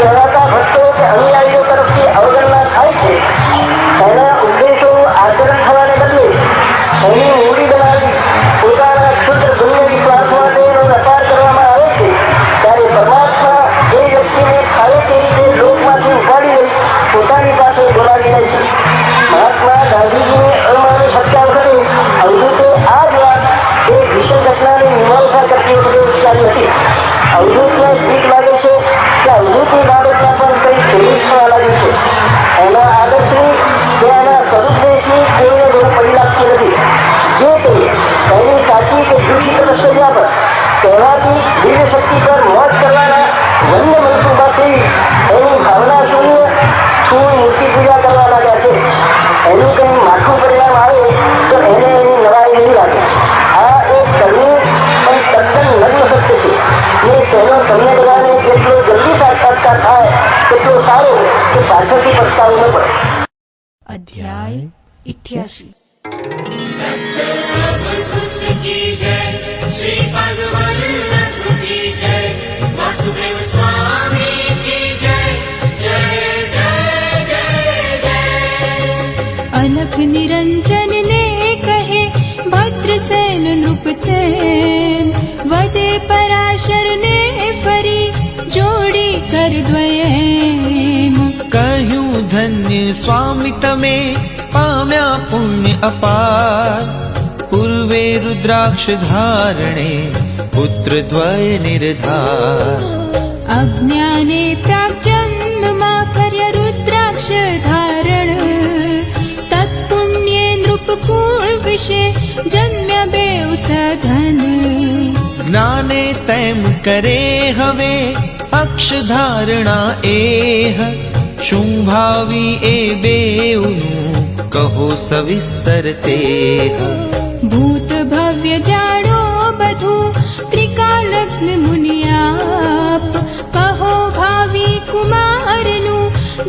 કહેવાતા ભક્તો કે અનુયાયીઓ તરફથી અવગણના થાય છે, એના ઉદ્દેશો આચરણ થવાને બદલે એની મૂડી બનાવી પોતાના ક્ષુદ્ર દુનિયાવી સ્વાર્થ માટે એનો વેપાર કરવામાં આવે છે, ત્યારે પરમાત્મા એ વ્યક્તિને ફાવે તે રીતે લોકમાંથી ઉપાડી લઈ પોતાની પાસે બોલાવી લે છે. મહાત્મા ગાંધીજીને અણમાનું સત્કાર કરે અવધૂતે આ જ વાત એ ભીષણ ઘટનાની મીમાંસા કરતી વખતે ઉચ્ચારી હતી. અવધૂતને બીક લાગે છે કે અવધૂતની બાબતમાં પણ કંઈ ચોરી થવા લાગ્યું છે. એના આદર્શની કે એના સદુપદેશની કોઈને જરૂર પડી લાગતી નથી. જે કહીએ એની સાચી કે જૂઠી તપશ્ચર્યા પર કહેવાતી દિવ્ય શક્તિ પર મોજ કરવાના વન્ય મનસુબાથી એની ભાવના શૂન્ય સ્થૂળ મૂર્તિ પૂજા કરવા લાગ્યા છે. એનું કંઈ માઠું પરિણામ આવે તો એને એની નવાઈ નહીં લાગે. આ એક કરવું પણ તદ્દન નગ્ન સત્ય છે ને તેનો તમને બધાને જેટલો જલ્દી સાક્ષાત્કાર થાય તેટલો સારો કે પાછળથી પછતાવું ન પડે. અધ્યાય 88 અલખ નિરંજન ને કહે ભદ્રસેન નૃપતેમ, વદે પરાશર ને ફરી જોડી કર દ્વયેમ. કહ્યું ધન્ય સ્વામી તમે પામ્યા પુણ્ય અપાર, પૂર્વે રુદ્રાક્ષ ધારણે પુત્ર દ્વય નિર્ધાર. અજ્ઞાને પ્રાગજન્મમાં કર્ય રુદ્રાક્ષ ધારણ, તત્પુણ્યે નૃપકુળ વિશે જન્મ્યા બેઉ સધન. જ્ઞાને તેમ કરે હવે અક્ષ ધારણા એહ, શું ભાવી એ બેઉનું કહો સવિસ્તર તે. ભૂત ભવ્ય જાણો બધું ત્રિકાલગ્ન મુનિયાપ, કહો ભાવિ કુમારનું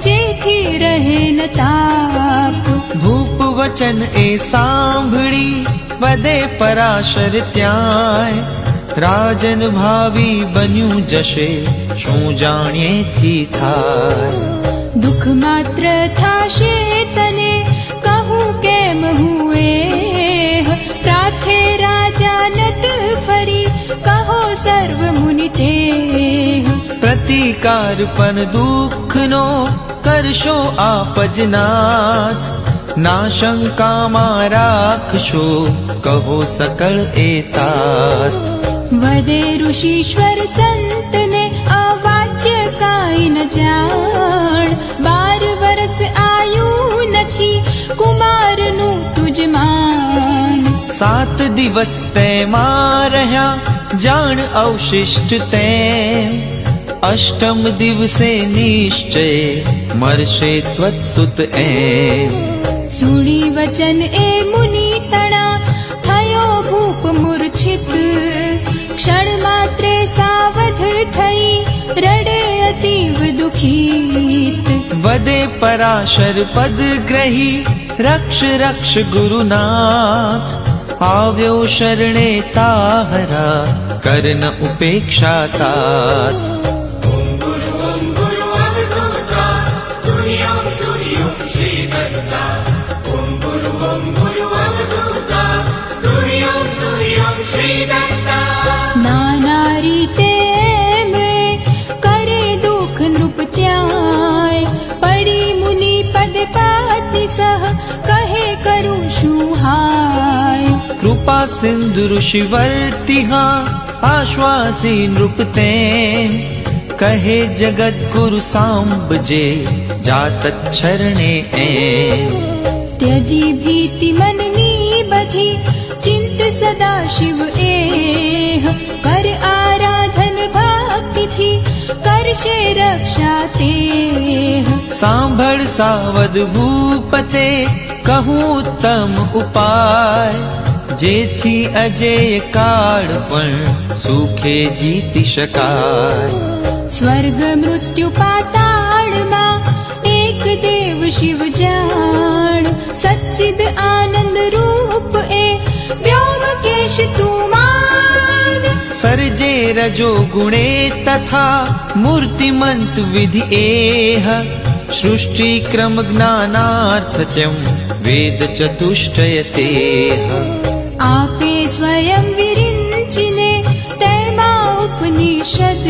જેથી રહે ન તાપ. ભૂપ વચન એ સાંભળી વધે પરાશર ત્યાંય, રાજન ભાવી બન્યું જશે શું જાણીએથી થાય. દુઃખ માત્ર થાશે તને કહું કેમ હું એહ, પ્રાર્થે રાજા નત ફરી કહો સર્વ મુનિ તેહ. પ્રતિકાર પણ દુઃખનો કરશો આપજનાથ, ના શંકામાં રાખશો કહો સકળ એ તાત. વદે ઋષિશ્વર સંતને આ વાચ્ય કાંઈ ન જાણ, 12 વર્ષ આયુ નથી કુમારનું તુજ માન. 7 દિવસ તેમાં રહ્યા જાણ અવશિષ્ટ તેમ, અષ્ટમ દિવસે નિશ્ચય મરશે ત્વત્સુત એમ. સુણી વચન એ મુનિ તણા થયો ભૂપ મૂર્છિત, ક્ષણ માત્રે સાવધ થઈ રડે અતીવ દુખિત. વદે પરાશર પદ ગ્રહી રક્ષ રક્ષ ગુરુનાથ, આવ્યો શરણે તાહરા કરન ઉપેક્ષા તાત. નાના રીતે એમે કરે દુઃખ નૃપ ત્યાંય, પડી મુનિ પદ પાતી સહ કહે કરું શું હાય. કૃપા સિંધુ ઋષિ વર્તિહા આશ્વાસી નૃપ તેમ, કહે જગત ગુરુ સાંભજે જાતત શરણે એમ. ત્યજી ભીતિ મનની બધી ચિંત સદા શિવ એહ, કર આરાધન ભક્તિથી કરશે રક્ષા તેહ. સાંભળ સાવધ ભૂપતે કહું ઉત્તમ ઉપાય, જેથી અજેય કાળ પણ સુખે જીતી શકાય. સ્વર્ગ મૃત્યુ પાતાળમાં એક દેવ શિવ જાણ, સચ્ચિદ આનંદ રૂપ એ વ્યોમકેશ તું માન. सर्जे रजो गुणे तथा मूर्तिमंत विधि एह सृष्टि क्रम ज्ञानार्थत्यं वेद चतुष्टय तेह आपे स्वयं विरिंचिने तैमा उपनिषद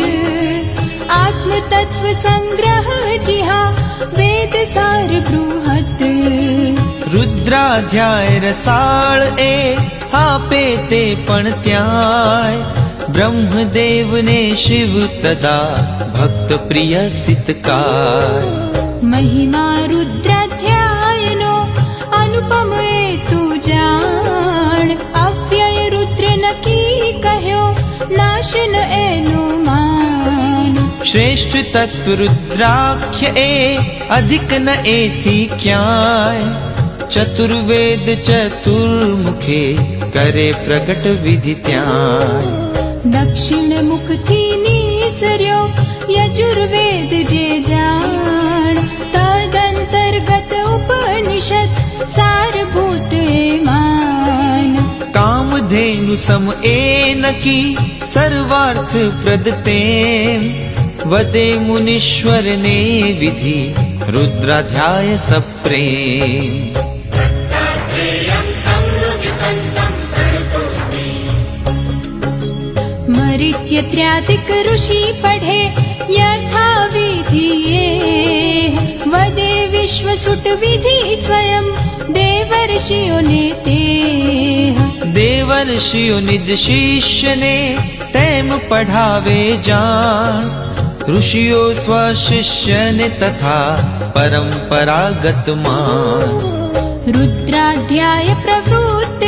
आत्म तत्व संग्रह जिहा वेद सार बृहत रुद्राध्याय रसाळ ए आपे ते पण त्याय ब्रह्मदेव ने शिव तदा भक्त प्रिय सितकार महिमा रुद्राध्यायनो अनुपम तू जान अव्यय रुद्र नकी कह्यो नाशन एनु मान श्रेष्ठ तत्व रुद्राख्य ए अधिक न एथी क्याय चतुर्वेद चतुर्मुखे करे प्रकट विधि त्याय दक्षिण मुख थी निसर्यो यजुर्वेद जे जान तदंतर्गत उपनिषद सारभूत मान कामधेनु सम एन की सर्वार्थ प्रदते वदे मुनीश्वर ने विधि रुद्राध्याय सप्रेम मरीच्यत्र्यादिक ऋषि पढ़े यथा विधि वदे विश्वसुट विधि स्वयं देवर्षियों ने ते देवर्षियों निज शिष्य ने तैम पढ़ावे जान ऋषियों स्वशिष्य ने तथा परंपरागत मान रुद्राध्याय प्रवृत्त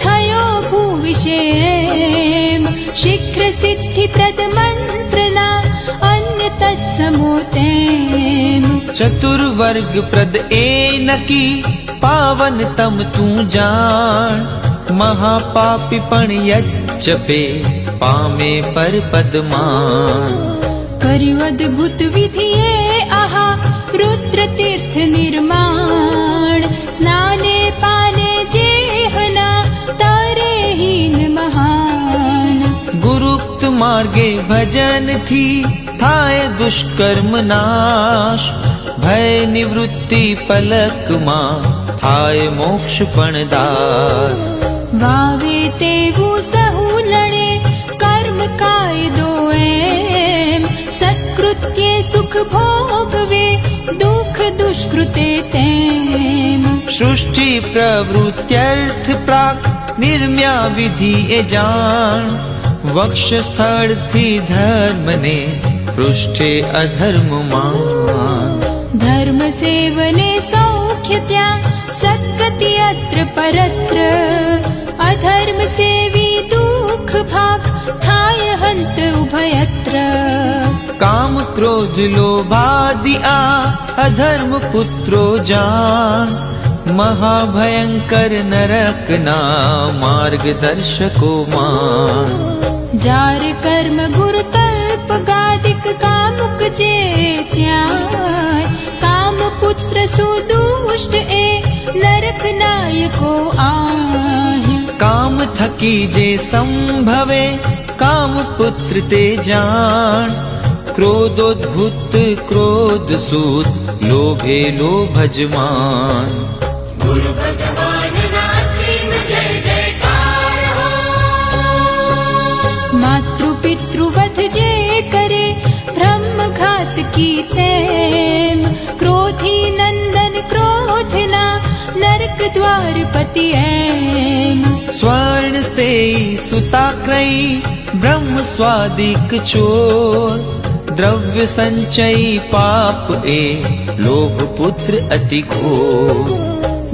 थयो भूविषेम शीघ्र सिद्धि प्रद मंत्रना अन्य तत्समोतेम चतुर्वर्ग प्रद एन की पावन तम तू जान महापापी पण यज्जपे पामे पर पदमान करिवद्भुत विधिये आहा रुद्र तीर्थ निर्माण स्नाने पाने जेहना तारे हीन महान गुरुक्त मार्गे भजन थी थाय दुष्कर्म नाश भय निवृत्ति पलक मां थाय मोक्ष पण दास वावे तेवु सहु लड़े कर्म कायदो एम सत्कृत्ये सुख भोगवे दुख दुष्कृते तेम सृष्टि प्रवृत्त्यर्थ प्राक निर्म्या विधि ए जान वक्ष स्थल थी धर्म ने पृष्ठे अधर्म मान धर्म सेवने सौख्य त्या सद्गति अत्र परत्र अधर्म सेवी दुख भाग थाय हंत उभयत्र काम क्रोध लोभादि आ अधर्म पुत्रो जान महाभयंकर नरक ना मार्गदर्शको मान जार कर्म गुरु तल्प गादिक कामुक जे त्याय काम पुत्र सुदुष्ट नरक नायको आहे काम थकी जे संभवे काम पुत्र ते जान क्रोधोद्भुत क्रोध सूत लोभे लोभजमान गुरु भगवान नासिम जय जयकार हो मातृ पितृवध जे करे ब्रह्म घात की तेम क्रोधी नंदन क्रोधना नरक द्वार पति एम स्वर्ण स्ते सुताक्रयी ब्रह्म स्वादिक चोर द्रव्य संचयी पाप लोभ पुत्र अति घोर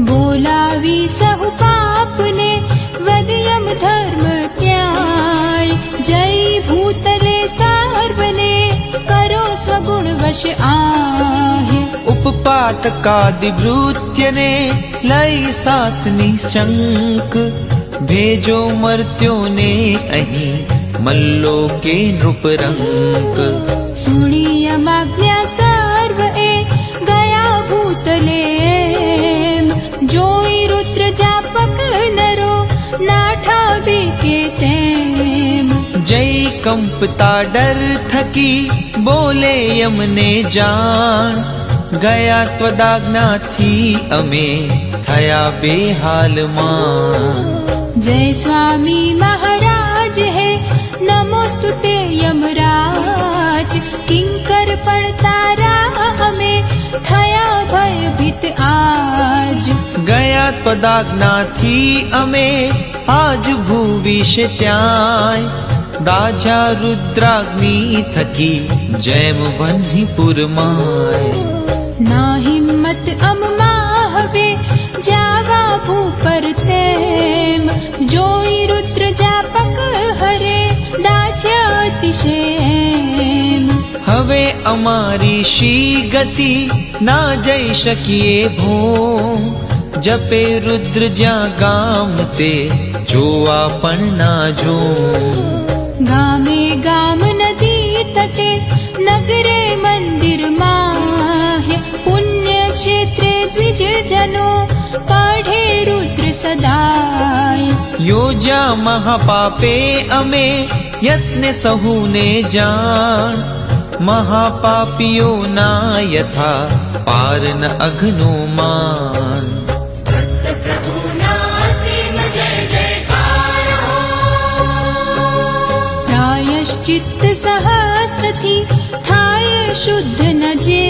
बोलावी सहु पाप ने वदयम धर्म त्याय जय भूतले सार्वने करो स्वगुण वश आहे उपपातकादि भृत्य ने लई सात निशंक भेजो मर्त्यों ने अहीं मल्लो के नृपरंक सुणीयमाज्ञा सर्व गया भूतले जोई रुद्र जापक नरो नाठा के तेम જય કંપતા ડર થકી બોલે યમને જાણ, ગયા ત્વદાજ્ઞાથી અમે થયા બેહાલમાં. जय स्वामी महाराज है नमोस्तुते यमराज, किंकर पण तारा हमें थया भयभीत आज. ગયા ત્વદાજ્ઞાથી અમે આજ ભૂવિશ ત્યાંય, દાજા रुद्राग्नि थकी जैम वन्हीपुर माय. ना हिम्मत अम्मा हवे जावा भूपर तेम, जोई रुद्र जापक हरे दाज्या अतिशयम. હવે અમારી શી ગતિ ના જઈ શકીએ ભો, જપે રુદ્ર જ્યાં ગામ તે જોવા પણ ના જો. गामे गाम नदी तटे नगरे मंदिर माहे, पुण्य क्षेत्रे द्विज जनो पाढ़े रुद्र सदाय. યોજા મહાપાપે અમે યત્ન સહુને જાણ, મહાપાપીઓ ના યથા પાર ન અઘનો માન. प्रभुना असीम जय जयकार हो. प्रायश्चित्त सहस्रथी थाय शुद्ध न जे,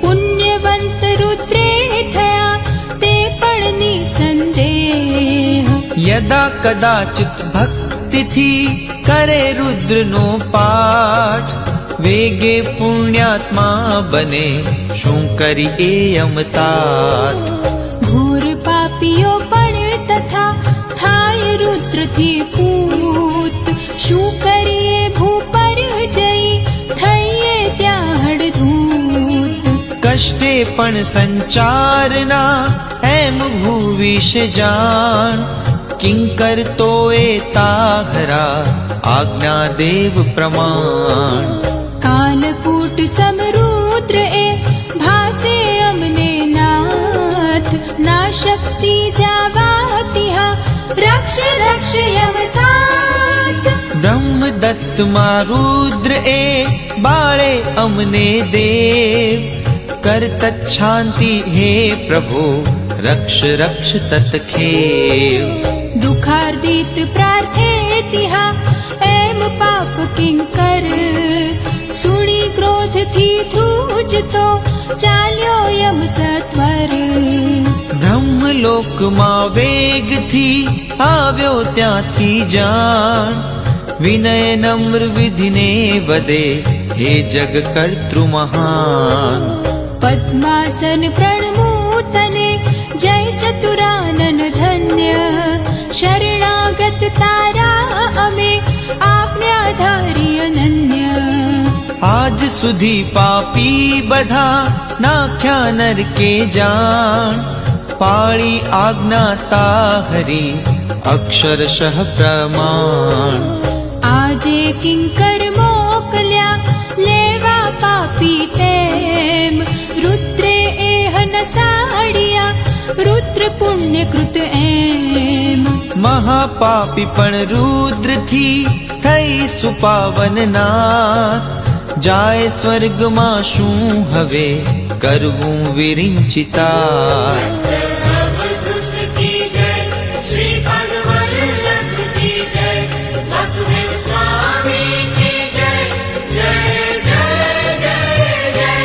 पुण्यवंत रुद्रे थया ते पण निसंदेह. યદા કદાચિત ભક્તિથી કરે રુદ્રનો પાઠ, વેગે પુણ્યાત્મા બને શું કરી એ અમતાત. घोर पापियो पण तथा थाय रुद्र थी पूत, शू करिए भूपर जई थईए त्या हड़धूत. કષ્ટે પણ સંચારના એમ ભૂવિશ જાણ, કિંકર તોએ તાહરા આજ્ઞા દેવ પ્રમાણ. कालकूट समरुद्र ए भासे अमने नाथ, ना शक्ति जावा तिहा रक्ष रक्ष यमतात. બ્રહ્મદત્તમાં રુદ્ર એ બાળે અમને દેવ, કર તચ્છાંતિ હે પ્રભો રક્ષ રક્ષ તત્ખેવ. दुखार्दित प्रार्थे तिहा एम पाप किंकर, सुणी क्रोध थी ध्रुजतो चाल्यो यम सत्वर. બ્રહ્મલોકમાં વેગથી આવ્યો ત્યાંથી જાણ, વિનય નમ્ર વિધિને વદે હે જગ કર્તૃ મહાન. पद्मासन प्रणमूतने जय चतुरानन धन्य, शरणागत तारा अमे आज्ञाधारी अनन्य. આજ સુધી પાપી બધા નાખ્યા નરકે જાણ, પાળી આજ્ઞા તાહરી અક્ષરશઃ પ્રમાણ. आजे किंकर मोकल्या लेवा पापी तेम, रुद्रे एह नसाडिया रुद्र पुण्य कृत एम. મહાપાપી પણ રુદ્રથી થઈ સુપાવન નાથ, જાય સ્વર્ગમાં શું હવે કરવું વિરિંચિતા. अवधूत की जय, श्री भगवल्लभ की जय, वासुदेव स्वामी की जय, जय जय जय जय.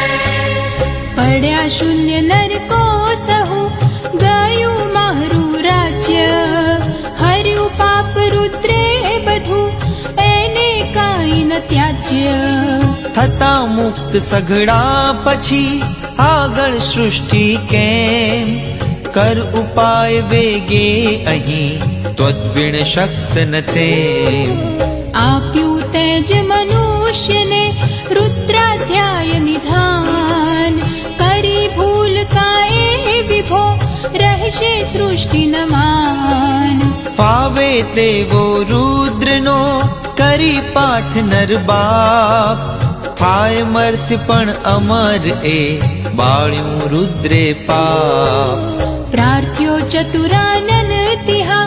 पड्या शून्य नरको सहु गयु मारू राज्य, हर्यु पाप रुद्रे बधु एने काई न त्याज्य. થતા મુક્ત સઘળા પછી આગળ સૃષ્ટિ કેમ, કર ઉપાય વેગે અહીં ત્વદ્વિણ શક્ત ન તેમ. आप्यु तेज मनुष्य ने रुद्राध्याय निधान, करी भूल काए विभो रहशे सृष्टि न मान. ફાવે તેવો રુદ્રનો કરી પાઠ નર બાપ, થાય મર્ત્ય પણ અમર એ બાળ્યું રુદ્રે પાપ. प्रार्थ्यो चतुरानन तिहा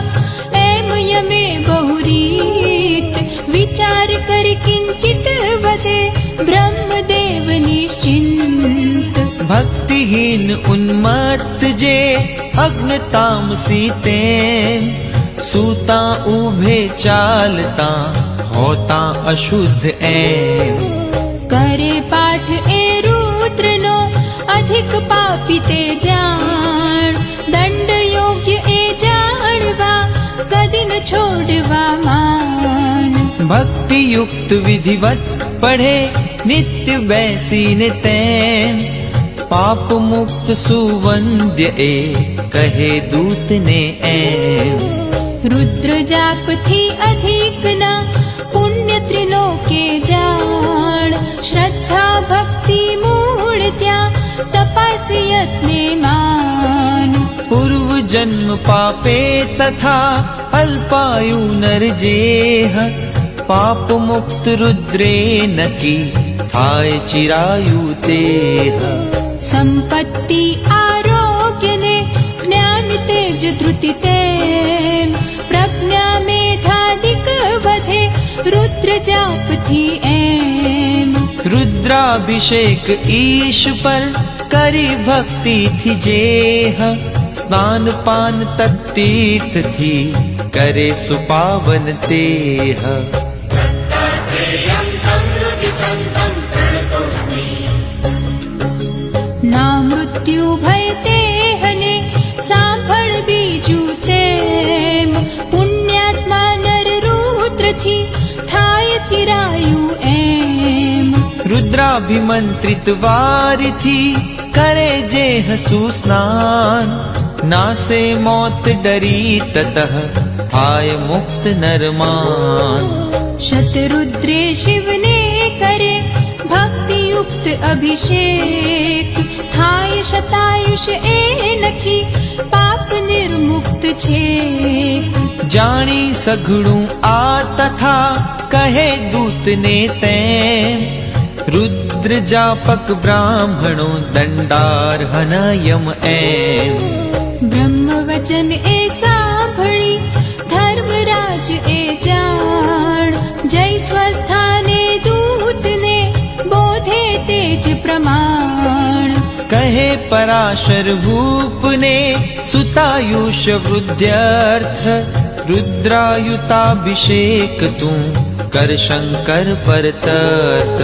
एम यमे बहुरीत, विचार कर किंचित वदे ब्रह्मदेव निश्चिंत। भक्तिहीन उन्मत्त जे अग्नतामसी ते सूता उभे चालता होता अशुद्ध एम। करे पाठ ए रुद्र नो अधिक पापी ते जान। दंड योग्य ए जानवा कदी न छोड़वा मान। भक्ति युक्त विधिवत पढ़े नित्य बैसी नितैम। पाप मुक्त सुवंद्य ए कहे दूत ने एम। रुद्र जाप थी अधिक न पुण्य त्रिलोके जान। श्रद्धा भक्ति मूढ़ त्या तपस यत्ने मान। पूर्व जन्म पापे तथा अल्पायु नर जेह पाप मुक्त रुद्रे न की थाय चिरायु तेह। संपत्ति आरोग्य ने ज्ञान तेज धृति ते प्रज्ञा मेधादिक वधे रुद्र जाप थी एम। रुद्राभिषेक ईश पर करी भक्ति थी जेह स्नान पान तत्तीर्थ थी करे सुपावन तेह। दत्तात्रेयं तं रुचिसन्तं प्रणतोऽस्मि। ना मृत्यु भय तेहने सांभळ बीजू तेम। पुण्यात्मा नर रुद्र थी थाय चिरायु एम। रुद्राभिमंत्रित वारी थी करे जेह सुस्नान। नासे मौत डरी ततः थाय मुक्त नरमान। शतरुद्रे शिव ने करे भक्ति युक्त अभिषेक। थाय शतायुष ए नखी पाप निर्मुक्त छेक। जानी सघड़ू आ तथा कहे दूत ने तैम। रुद्र जापक ब्राह्मणों दंडार्हन यम एम। ब्रह्म वचन ए सांभळी धर्मराज ए जान। जय स्वस्थाने दूत ने बोधे तेज प्रमाण। कहे पराशर भूप ने सुतायुष वृद्ध्यर्थ। रुद्रायुताभिषेक तू कर शंकर पर तर्क।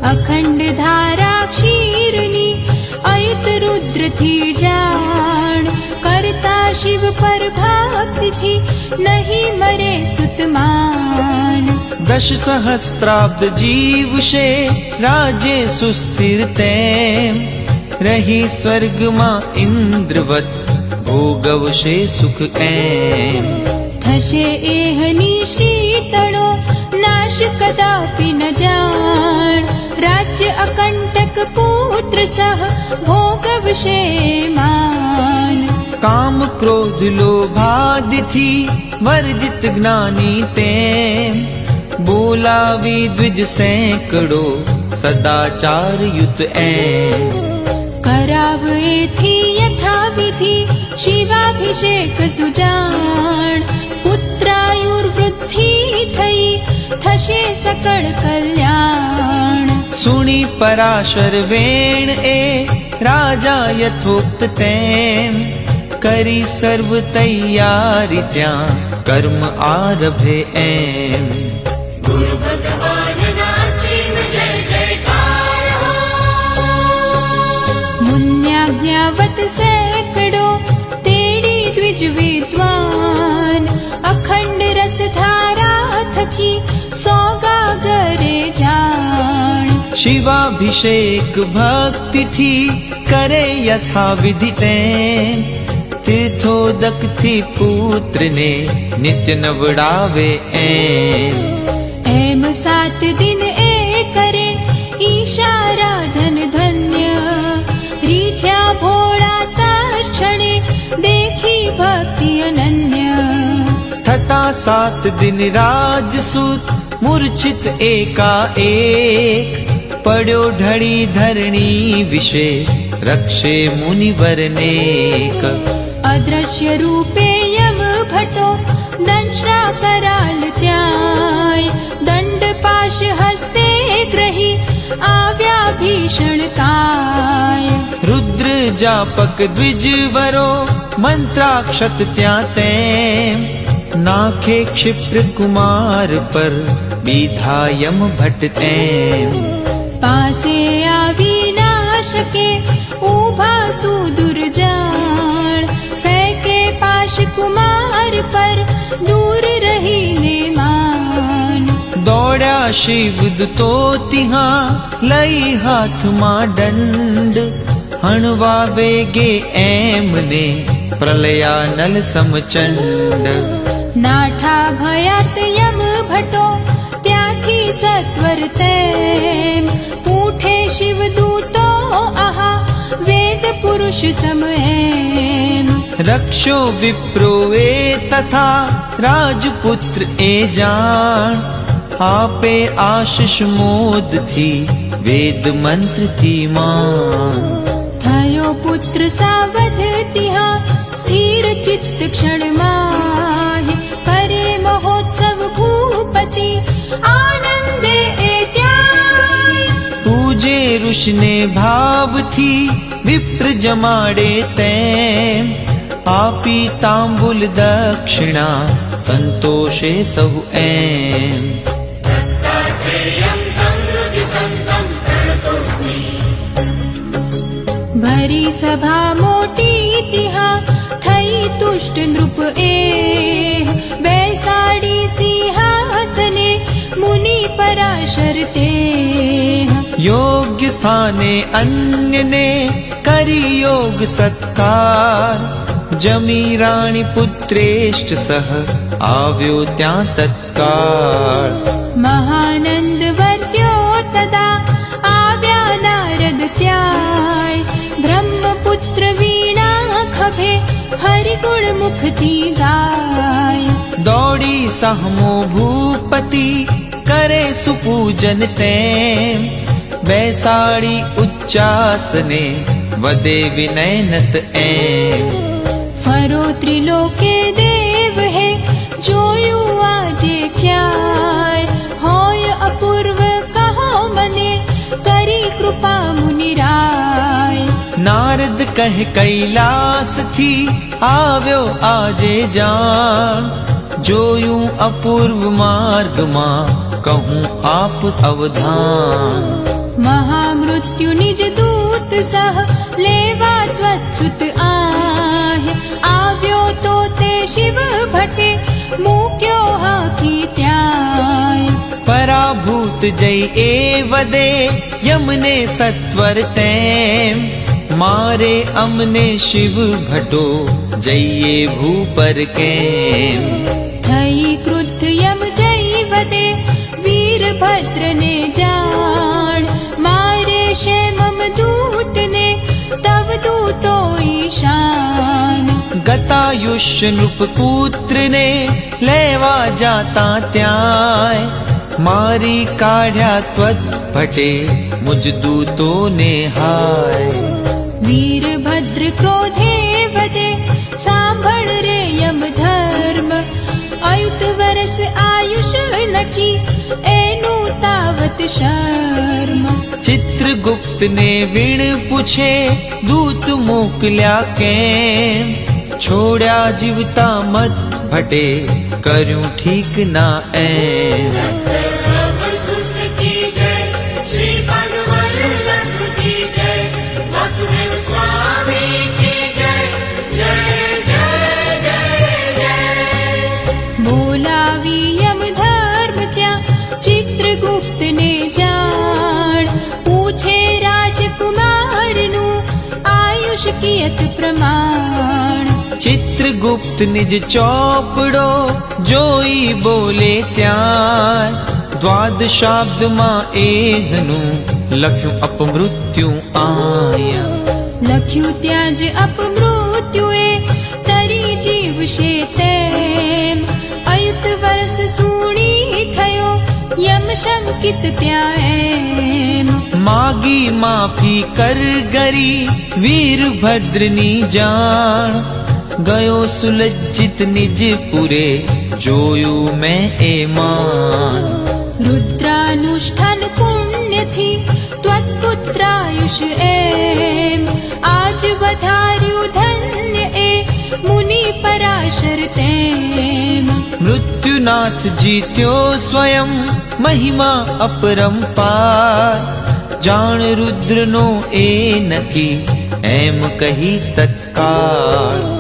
अखंड धारा क्षीरनी अयुत रुद्र थी जान। करता शिव पर भक्ति थी नहीं मरे सुतमान। दश सहस्त्राब्द जीव से राजे सुस्थिर तैम। रही स्वर्ग मां इंद्रवत भोगव से सुख ऐम। थशे एहनी शीतळो नाश कदापि न जान। राज्य अकंटक पुत्र सह भोगव से मान। काम क्रोध लोभादि थी वर्जित ज्ञानी तैम। बोला विद्विज सैकड़ो सदाचार युत ऐम। करावे थी यथा विधि शिवाभिषेक सुजान। पुत्रायुर्वृद्धि थई थशे सकळ कल्याण। सुनी पराशर वेण ए राजा यथोक्त तैम। करी सर्व तैयारी त्या कर्म आरभे ऐम। गुरु भगवान नासीम जय जयकार हो। मुन्याज्ञावत सैकड़ो तेड़ी द्विज विद्वान। अखंड रस धारा थकी सौगागरे जान। शिवाभिषेक भक्ति थी करे यथा विधि तैम। तीर्थोदक थी पुत्र ने नित्य नवड़ावे ऐम। एम 7 दिन ए करे ईशाराधन धन्य। रीछा भोळा तक्षणे देखी भक्ति अनन्य। थता 7 दिन राजसूत मूर्छित एका एक। पड्यो ढड़ी धरणी विषे रक्षे मुनिवर नेक। अदृश्य रूपे यम भटो दंड દંશના કરાલ ત્યાંય દંડ પાશ હસ્તે ગ્રહી આવ્યા ભીષણ કાય રુદ્ર જાપક દ્વિજવરો મંત્રાક્ષત ત્યાં તેમ નાખે ક્ષિપ્ર કુમાર પર બીધા યમ ભટ્ટ તેમ પાસે આવી ના શકે ઊભા સુદૂર જાણ ફેંકે પાશ કુમાર પર દૂર રહીને માન દોડ્યા શિવદૂતો તિહાં લઈ હાથમાં દંડ હણવા વેગે એમને પ્રલયાનલ સમચંડ નાઠા ભયાત યમ ભટ્ટો ત્યાંથી સત્વર તેમ ઉઠે શિવદૂતો આહા વેદ પુરુષ સમ એમ રક્ષો વિપ્રો એ તથા રાજપુત્ર એ જાણ આપે આશિષ મોદથી વેદ મંત્રથી માન થયો પુત્ર સાવધ તિહાં સ્થિર ચિત્ત ક્ષણમાં કરે મહોત્સવ ભૂપતિ આનંદે એ ત્યાં પૂજે ઋષિને ભાવથી વિપ્ર જમાડે તેમ આપી તાંબુલ દક્ષિણા સંતોષે સહુ એમ दत्तात्रेयं तं हृदि सन्तं प्रणतोऽस्मि ભરી સભા મોટી તિહાં થઈ તુષ્ટ નૃપ એ બેસાડી સિંહાસને મુનિ પરાશર તે યોગ્ય સ્થાને અન્યને કરી યોગ સત્કાર જમી રાણી પુત્રેષ્ઠ સહ આવ્યો ત્યાં તત્કાળ મહાનંદ વર્ત્યો તદા આવ્યા નારદ ત્યાંય બ્રહ્મપુત્ર વીણા ખભે હરિગુણ મુખથી ગાય દોડી સાહમો ભૂપતિ કરે સુપૂજન તેમ બેસાડી ઉચ્ચાસને વદે વિનયનત એમ ફરો ત્રિલોકે દેવ હે જોયું આજે ક્યાંય હોય અપૂર્વ કહો મને કરી કૃપા મુનિરાય નારદ કહે કૈલાસથી આવ્યો આજે જાણ જોયું અપૂર્વ માર્ગમાં કહું આપ અવધાન મહામૃત્યુ નિજ દૂત સહ લેવા ત્વત્સુત આહ આવ્યો તો તે શિવ ભટ્ટે મૂક્યો હાકી ત્યાંય પરાભૂત જય એ વદે યમને સત્વર તેમ મારે અમને શિવ ભટ્ટો જઈએ ભૂપર કેમ થઈ ક્રુદ્ધ યમ જય વદે વીરભદ્રને જાણ મારે શેમમ દૂતને તવ દૂતો ઈશાન ગતાયુષ્ય નૃપપુત્રને લેવા જાતા ત્યાંય મારી કાઢ્યા ત્વત ભટે મુજ દૂતોને હાય વીરભદ્ર ક્રોધે વદે સાંભળ રે યમ ધર્મ અયુત વરસ આયુષ નકી એનું તાવત શર્મ ચિત્રગુપ્તને વીણ પૂછે દૂત મોકલ્યા કેમ છોડ્યા જીવતા મત ભટે કર્યું ઠીક ના એમ वल्लभ की जय श्री वल्लभ की जय वासुदेव स्वामी की जय जय जय जय जय બોલાવી યમ ધર્મ ત્યાં ચિત્રગુપ્તને જાણ પૂછે રાજકુમારનું આયુષ કિયત પ્રમાણ ચિત્રગુપ્ત નિજ ચોપડો જોઈ બોલે ત્યાં દ્વાદશાબ્દમાં એહનું લખ્યું અપમૃત્યુ આયા લખ્યું ત્યાં જ અપમૃત્યુએ તરી જીવશે તેમ અયુત વર્ષ સૂણી થયો યમ શંકિત ત્યાં એમ માગી માફી કર ગરી વીરભદ્રની જાણ ગયો સુલજ્જિત નિજપુરે, જોયું મેં એ માન. रुद्रानुष्ठान पुण्यथी त्वत्पुत्रायुष एम, आज वधार्यु धन्य ए मुनि पराशर तेम. મૃત્યુનાથ જીત્યો સ્વયં, મહિમા અપરંપાર. જાણ રુદ્રનો એ નકી, એમ કહી તત્કાળ.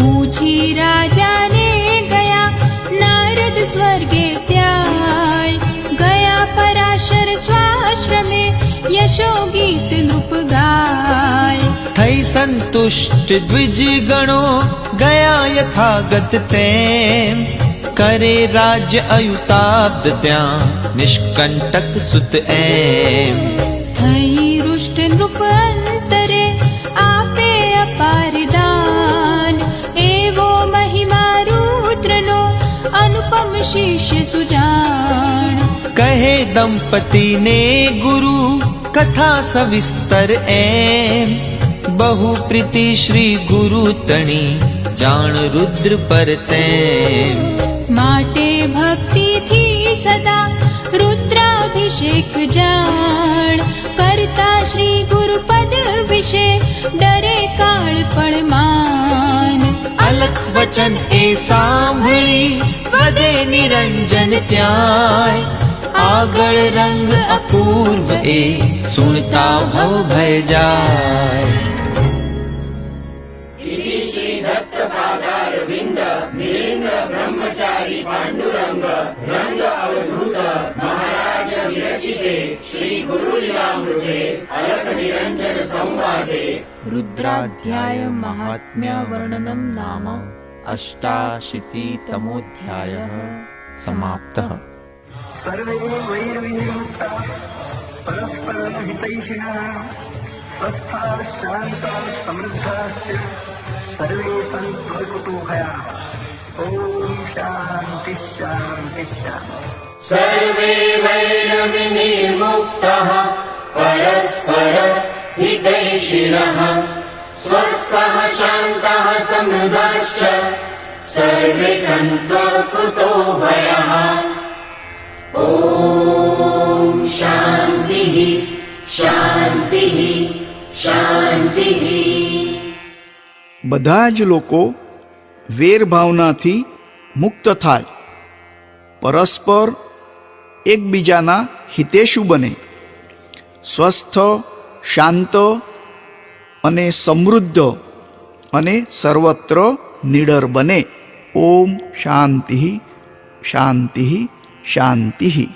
पूछी राजा ने गया, नारद स्वर्गे त्याय. गया पराशर स्वाश्रमे, यशो गीत नृप गाय. થઈ સંતુષ્ટ દ્વિજ ગણો, ગયા યથાગત તેમ. કરે રાજ્ય અયુતાબ્દ ત્યાં, નિષ્કંટક સુત એમ. થઈ रुष्ट नृप अंतरे, आपे अपार दान. एवो महिमा रुद्रनो, अनुपम शिष्य सुजान. કહે દંપતિ ને ગુરુ, કથા સવિસ્તર એમ. બહુ પ્રીતિ શ્રી ગુરુ તણી, જાણ રુદ્ર પર તેમ. माटे भक्ति थी सदा, रुद्राभिषेक जान. करता श्री गुरु पद विषे, डरे काल पण मान. અલખ વચન એ સાંભળી, વધે નિરંજન ત્યાંય. આગળ રંગ અપૂર્વ એ, સુણતા ભવ ભય જાય. रुद्राध्याय महात्म्य वर्णनम नाम अष्टाशीतितमोऽध्यायः समाप्तः. सर्वे वैर्विमुक्ताः परस्परहितैषिणः स्वस्थाः शान्ताः समृद्धाश्च सर्वे सन्तु स्वकुतूहलाः. ॐ शान्तिः शान्तिः शान्तिः. सर्वे वैरविनिर्मुक्तः परस्पर हितैषिणः स्वस्थः शान्तः समृद्धाश्च सर्वे सन्तु कुतो भयः. ॐ शान्तिः शान्तिः शान्तिः. બધા જ લોકો વેરભાવનાથી મુક્ત થાય, પરસ્પર એકબીજાના હિતેશુ બને, સ્વસ્થ, શાંત અને સમૃદ્ધ અને સર્વત્ર નિડર બને. ઓમ શાંતિ શાંતિ શાંતિ.